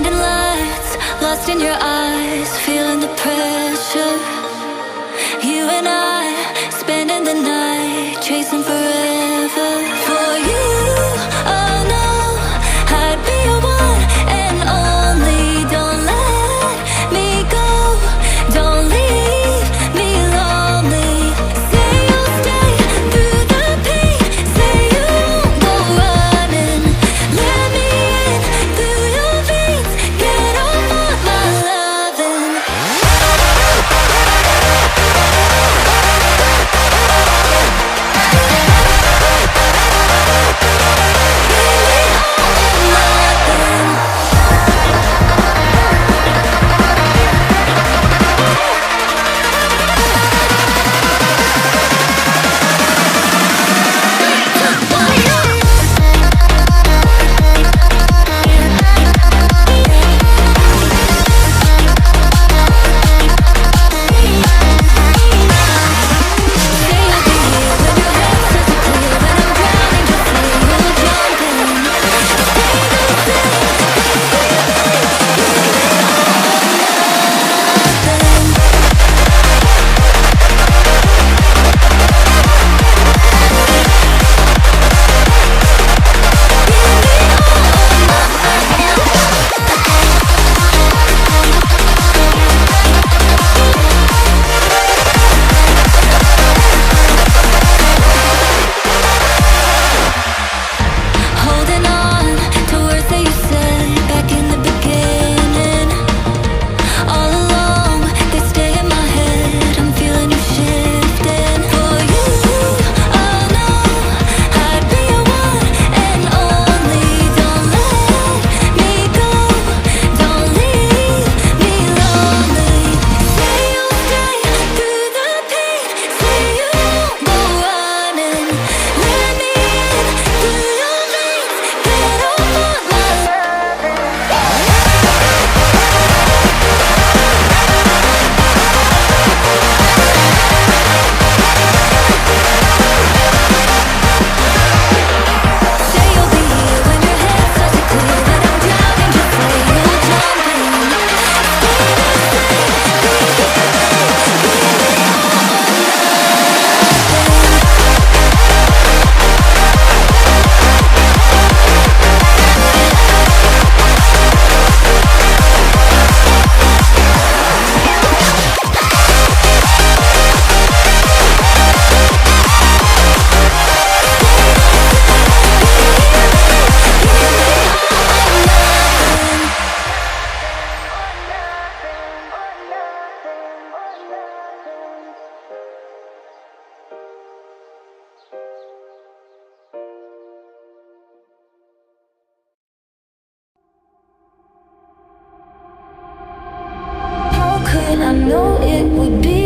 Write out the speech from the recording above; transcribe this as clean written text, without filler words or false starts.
Blinding lights, lost in your eyes, feeling the pressure. You and I, spending the night, chasing forever. For you, oh no, I'd be your one and only. Don't let me go, don't leave me lonely. Say you'll stay through the pain, say you won't go running. Let me in through your veins, get off on my loving. Holding on to words that you said back in the beginning. All along, they stay in my head. I'm feeling you shifting. For you, oh no, I'd be your one and only. Don't let me go, don't leave me lonely. Say you'll stay through the pain, say you won't go running. Let me in through your veins, get off on my loving. Say you'll be here when your head starts to clear, when I'm drowning, just say you'll jump in. How could I know it would be